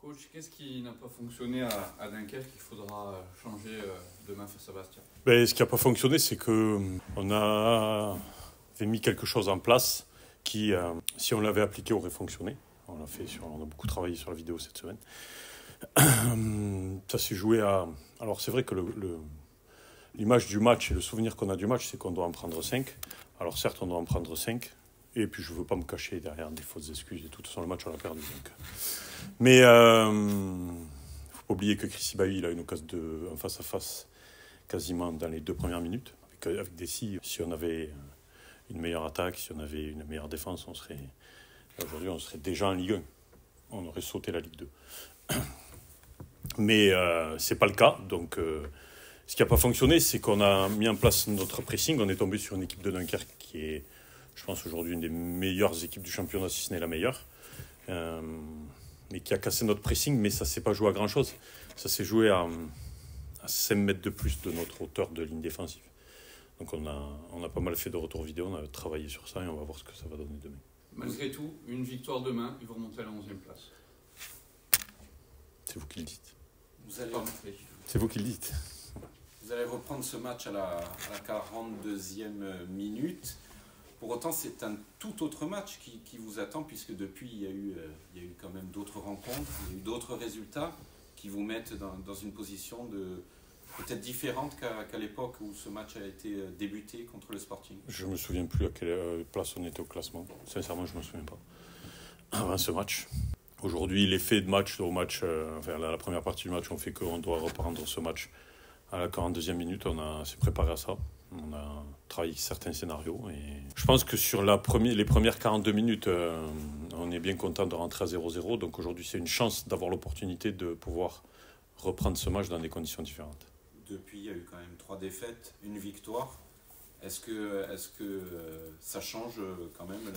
Coach, qu'est-ce qui n'a pas fonctionné à Dunkerque qu'il faudra changer demain face à Bastia? Ce qui n'a pas fonctionné, c'est qu'on avait mis quelque chose en place qui, si on l'avait appliqué, aurait fonctionné. On a beaucoup travaillé sur la vidéo cette semaine. Ça s'est joué à... Alors c'est vrai que l'image du match et le souvenir qu'on a du match, c'est qu'on doit en prendre 5. Alors certes, on doit en prendre 5. Et puis je ne veux pas me cacher derrière des fausses excuses et tout. De toute façon, le match, on l'a perdu. Donc. Mais il ne faut pas oublier que Chris Bailly, il a une occasion en face-à-face quasiment dans les 2 premières minutes. Avec Dessy, si on avait une meilleure attaque, si on avait une meilleure défense, aujourd'hui, on serait déjà en Ligue 1. On aurait sauté la Ligue 2. Mais ce n'est pas le cas. Donc, ce qui n'a pas fonctionné, c'est qu'on a mis en place notre pressing. On est tombé sur une équipe de Dunkerque qui est, je pense, aujourd'hui une des meilleures équipes du championnat, si ce n'est la meilleure. Mais qui a cassé notre pressing, mais ça ne s'est pas joué à grand-chose. Ça s'est joué à 5 mètres de plus de notre hauteur de ligne défensive. Donc on a pas mal fait de retours vidéo, on a travaillé sur ça et on va voir ce que ça va donner demain. Malgré tout, une victoire demain, ils vont remonter à la 11e place. C'est vous qui le dites. C'est vous qui le dites. Vous allez reprendre ce match à la 42e minute. Pour autant, c'est un tout autre match qui vous attend, puisque depuis, il y a eu quand même d'autres rencontres, il y a eu d'autres résultats qui vous mettent dans une position peut-être différente qu'à l'époque où ce match a été débuté contre le Sporting. Je ne me souviens plus à quelle place on était au classement. Sincèrement, je ne me souviens pas. Avant ce match. Aujourd'hui, l'effet de match la première partie du match, on fait qu'on doit reprendre ce match à la 42e minute. On s'est préparé à ça. On a travaillé certains scénarios. Et je pense que sur les premières 42 minutes, on est bien content de rentrer à 0-0. Donc aujourd'hui, c'est une chance d'avoir l'opportunité de pouvoir reprendre ce match dans des conditions différentes. Depuis, il y a eu quand même 3 défaites, une victoire. Est-ce que ça change quand même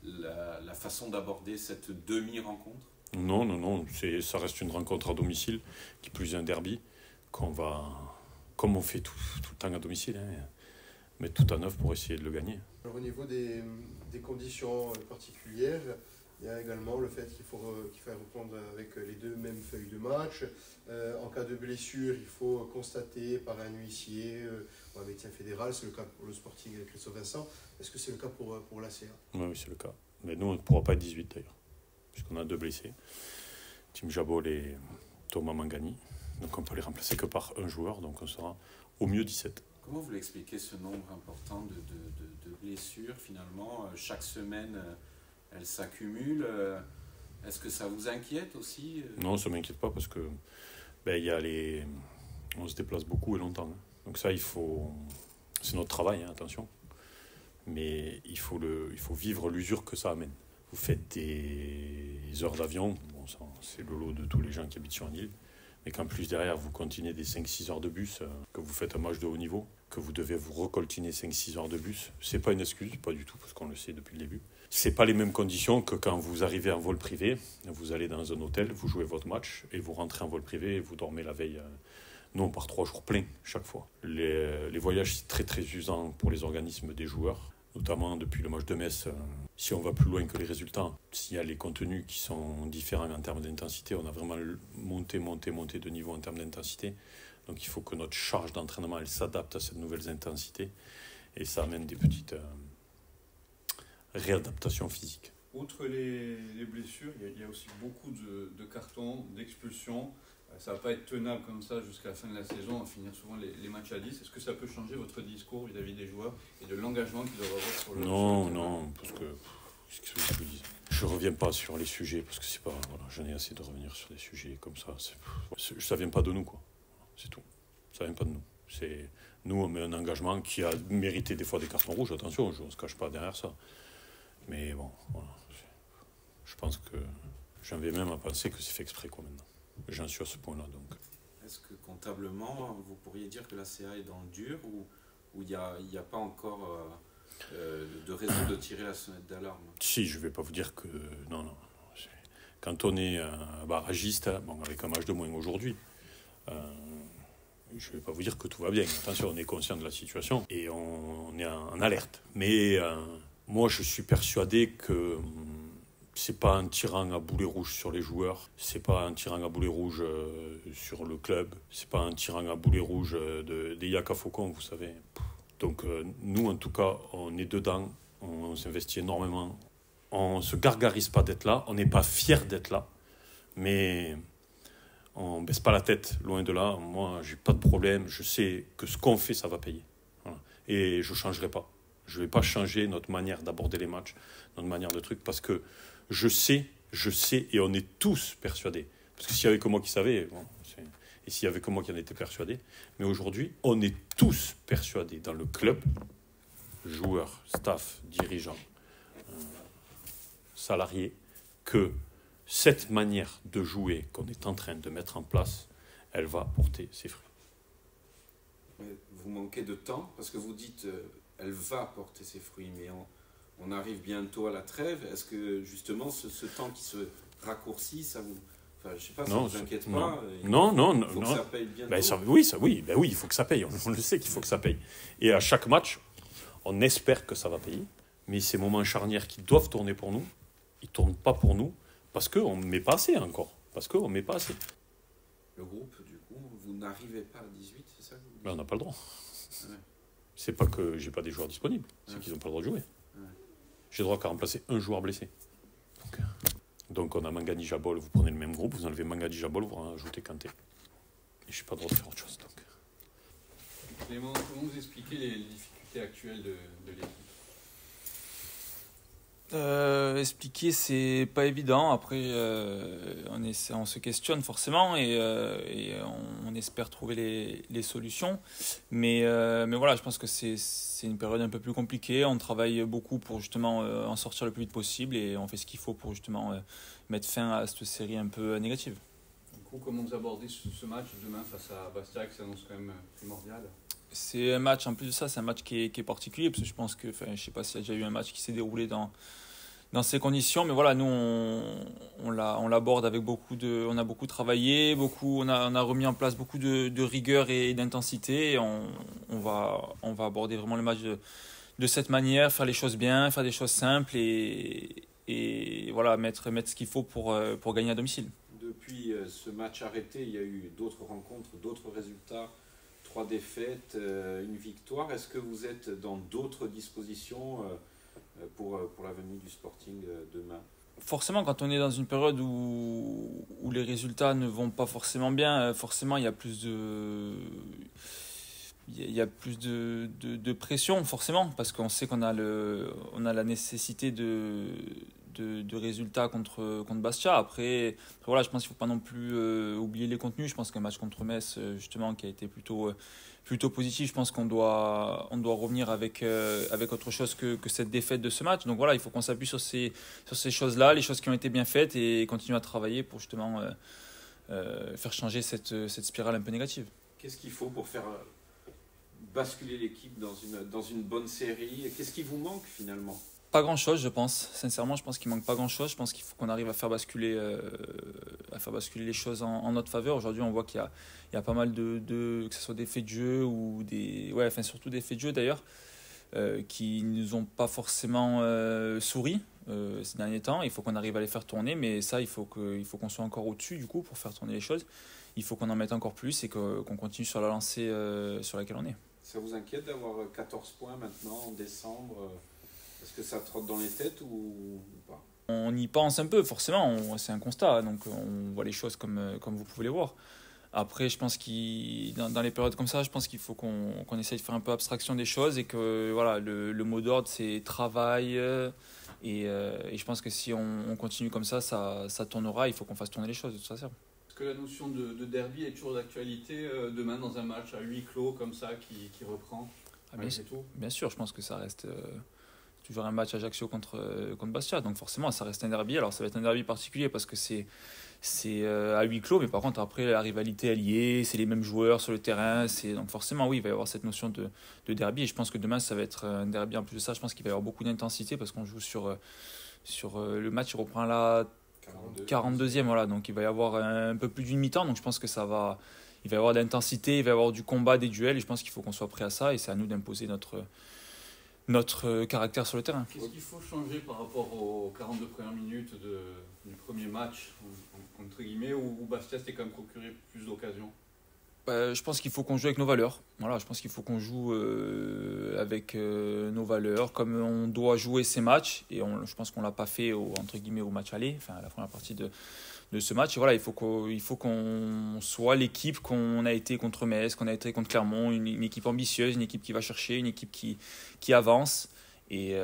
la façon d'aborder cette demi-rencontre? Non. Ça reste une rencontre à domicile, qui plus est un derby, qu'on va, comme on fait tout le temps à domicile, mettre tout à neuf pour essayer de le gagner. Alors, au niveau des conditions particulières, il y a également le fait qu'il faut reprendre avec les 2 mêmes feuilles de match. En cas de blessure, il faut constater par un huissier ou un médecin fédéral. C'est le cas pour le Sporting avec Christophe Vincent. Est-ce que c'est le cas pour l'ACA? Oui, c'est le cas. Mais nous, on ne pourra pas être 18 d'ailleurs, puisqu'on a 2 blessés. Tim Jabol et Thomas Mangani. Donc on ne peut les remplacer que par un joueur, donc on sera au mieux 17. Comment vous l'expliquez, ce nombre important de blessures finalement? Chaque semaine, elles s'accumulent. Est-ce que ça vous inquiète aussi? Non, ça ne m'inquiète pas parce que on se déplace beaucoup et longtemps. Donc ça, c'est notre travail, attention. Mais il faut vivre l'usure que ça amène. Vous faites des heures d'avion, c'est le lot de tous les gens qui habitent sur une île. Mais qu'en plus derrière, vous continuez des 5-6 heures de bus, que vous faites un match de haut niveau, que vous devez vous recoltiner 5-6 heures de bus, c'est pas une excuse, pas du tout, parce qu'on le sait depuis le début. C'est pas les mêmes conditions que quand vous arrivez en vol privé, vous allez dans un hôtel, vous jouez votre match, et vous rentrez en vol privé, et vous dormez la veille. Non, par 3 jours pleins, chaque fois. Les voyages, c'est très très usant pour les organismes des joueurs, notamment depuis le match de Metz. Si on va plus loin que les résultats, s'il y a les contenus qui sont différents en termes d'intensité, on a vraiment monté de niveau en termes d'intensité. Donc il faut que notre charge d'entraînement elle s'adapte à cette nouvelle intensité. Et ça amène des petites réadaptations physiques. Outre les blessures, il y a aussi beaucoup de cartons, d'expulsions. Ça ne va pas être tenable comme ça jusqu'à la fin de la saison, à finir souvent les matchs à 10. Est-ce que ça peut changer votre discours vis-à-vis des joueurs et de l'engagement qu'ils doivent avoir sur le Non, parce que... Qu'est-ce que je vous dis? Je ne reviens pas sur les sujets, parce que c'est pas... Voilà, j'en ai assez de revenir sur des sujets comme ça. Ça ne vient pas de nous, quoi. C'est tout. Ça ne vient pas de nous. Nous, on met un engagement qui a mérité des fois des cartons rouges. Attention, on ne se cache pas derrière ça. Mais bon, voilà. Je pense que... J'en vais même à penser que c'est fait exprès, quoi, maintenant. J'en suis à ce point-là, donc. Est-ce que comptablement, vous pourriez dire que la CA est dans le dur ou il n'y a pas encore de raison de tirer la sonnette d'alarme? Si, je ne vais pas vous dire que... Non. Quand on est barragiste, avec un match de moins aujourd'hui, je ne vais pas vous dire que tout va bien. Attention, on est conscient de la situation et on est en alerte. Mais moi, je suis persuadé que c'est pas un tirant à boulet rouge sur les joueurs, c'est pas un tirant à boulet rouge sur le club, c'est pas un tirant à boulet rouge des Yaka Faucon, vous savez. Donc nous, en tout cas, on est dedans, on s'investit énormément, on se gargarise pas d'être là, on n'est pas fiers d'être là, mais on baisse pas la tête, loin de là. Moi, j'ai pas de problème, je sais que ce qu'on fait, ça va payer. Voilà. Et je changerai pas. Je vais pas changer notre manière d'aborder les matchs, notre manière de truc, parce que je sais, et on est tous persuadés. Parce que s'il y avait que moi qui savais, bon, et s'il y avait que moi qui en était persuadé, mais aujourd'hui, on est tous persuadés dans le club, joueurs, staff, dirigeants, salariés, que cette manière de jouer qu'on est en train de mettre en place, elle va porter ses fruits. Vous manquez de temps, parce que vous dites elle va porter ses fruits, mais on arrive bientôt à la trêve. Est-ce que justement ce temps qui se raccourcit, ça vous... Enfin, je sais pas, ça ne vous inquiète pas? Non. Il faut que ça paye bientôt. Oui, il faut que ça paye. On le sait qu'il faut que ça paye. Et à chaque match, on espère que ça va payer. Mais ces moments charnières qui doivent tourner pour nous, ils ne tournent pas pour nous parce qu'on ne met pas assez encore. Le groupe, du coup, vous n'arrivez pas à 18, c'est ça que vous dites? On n'a pas le droit. Ouais. C'est pas que j'ai pas des joueurs disponibles, c'est qu'ils n'ont pas le droit de jouer. Ouais. J'ai le droit qu'à remplacer un joueur blessé. Donc on a Mangani Jabol, vous prenez le même groupe, vous enlevez Mangani Jabol, vous rajoutez Kanté. Et je n'ai pas le droit de faire autre chose. Donc. Clément, comment vous expliquez les difficultés actuelles de l'équipe? Expliquer, c'est pas évident. Après, on se questionne forcément et on espère trouver les solutions. Mais voilà, je pense que c'est une période un peu plus compliquée. On travaille beaucoup pour justement en sortir le plus vite possible et on fait ce qu'il faut pour justement mettre fin à cette série un peu négative. Du coup, comment vous abordez ce match demain face à Bastia, qui s'annonce quand même primordial? C'est un match, en plus de ça, c'est un match qui est particulier parce que je pense que, je sais pas s'il y a déjà eu un match qui s'est déroulé dans ces conditions, mais voilà, nous on l'aborde avec on a beaucoup travaillé, on a remis en place beaucoup de rigueur et d'intensité. Et on va aborder vraiment le match de cette manière, faire les choses bien, faire des choses simples et voilà, mettre ce qu'il faut pour gagner à domicile. Depuis ce match arrêté, il y a eu d'autres rencontres, d'autres résultats, 3 défaites, une victoire. Est-ce que vous êtes dans d'autres dispositions pour la venue du Sporting demain? Forcément, quand on est dans une période où les résultats ne vont pas forcément bien, forcément il y a plus de pression, forcément, parce qu'on sait qu'on a la nécessité de résultats contre Bastia. Après, voilà, je pense qu'il ne faut pas non plus oublier les contenus. Je pense qu'un match contre Metz, justement, qui a été plutôt positif, je pense qu'on doit revenir avec autre chose que cette défaite de ce match. Donc voilà, il faut qu'on s'appuie sur ces choses-là, les choses qui ont été bien faites et continuer à travailler pour justement faire changer cette spirale un peu négative. Qu'est-ce qu'il faut pour faire basculer l'équipe dans une bonne série? Qu'est-ce qui vous manque finalement? Pas grand-chose, je pense. Sincèrement, je pense qu'il manque pas grand-chose. Je pense qu'il faut qu'on arrive à faire basculer les choses en notre faveur. Aujourd'hui, on voit qu'il y a pas mal que ce soit des faits de jeu ou surtout des faits de jeu d'ailleurs, qui ne nous ont pas forcément souri ces derniers temps. Il faut qu'on arrive à les faire tourner, mais ça, il faut qu'on soit encore au-dessus du coup pour faire tourner les choses. Il faut qu'on en mette encore plus et qu'on continue sur la lancée sur laquelle on est. Ça vous inquiète d'avoir 14 points maintenant en décembre? Est-ce que ça trotte dans les têtes ou pas? On y pense un peu, forcément, c'est un constat, donc on voit les choses comme vous pouvez les voir. Après, je pense dans les périodes comme ça, je pense qu'il faut qu'on essaye de faire un peu abstraction des choses et que voilà, le mot d'ordre, c'est travail. Et je pense que si on continue comme ça tournera. Il faut qu'on fasse tourner les choses, de toute façon. Est-ce que la notion de derby est toujours d'actualité demain dans un match à huis clos comme ça qui reprend bien sûr, je pense que ça reste toujours un match Ajaccio contre Bastia, donc forcément ça reste un derby. Alors ça va être un derby particulier parce que c'est à huis clos, mais par contre après la rivalité elle y est, c'est les mêmes joueurs sur le terrain, donc forcément oui, il va y avoir cette notion de derby et je pense que demain ça va être un derby. En plus de ça, je pense qu'il va y avoir beaucoup d'intensité parce qu'on joue sur le match, il reprend la 42e, voilà, donc il va y avoir un peu plus d'une mi-temps, donc je pense que il va y avoir de l'intensité, il va y avoir du combat, des duels, et je pense qu'il faut qu'on soit prêt à ça, et c'est à nous d'imposer notre caractère sur le terrain. Qu'est-ce qu'il faut changer par rapport aux 42 premières minutes du premier match, entre guillemets, où Bastia s'était quand même procuré plus d'occasions? Je pense qu'il faut qu'on joue avec nos valeurs. Voilà, je pense qu'il faut qu'on joue avec nos valeurs, comme on doit jouer ces matchs. Et je pense qu'on ne l'a pas fait entre guillemets, au match aller, enfin à la première partie de ce match. Et voilà, il faut qu'on soit l'équipe qu'on a été contre Metz, qu'on a été contre Clermont, une équipe ambitieuse, une équipe qui va chercher, une équipe qui avance. Et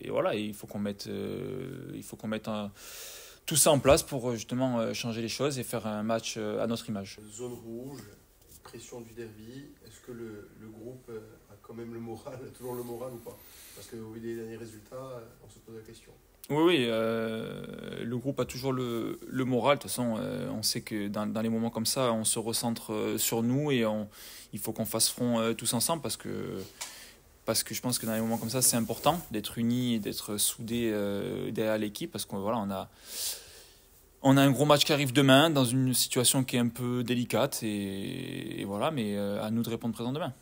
voilà, il faut qu'on mette tout ça en place pour justement changer les choses et faire un match à notre image. Zone rouge, pression du derby, est-ce que le groupe a quand même le moral, toujours le moral ou pas? Parce qu'au vu des derniers résultats, on se pose la question. Oui, le groupe a toujours le moral. De toute façon, on sait que dans les moments comme ça, on se recentre sur nous et il faut qu'on fasse front tous ensemble parce que je pense que dans les moments comme ça, c'est important d'être unis et d'être soudés derrière l'équipe parce qu'on voilà, on a un gros match qui arrive demain dans une situation qui est un peu délicate et voilà, mais à nous de répondre présent demain.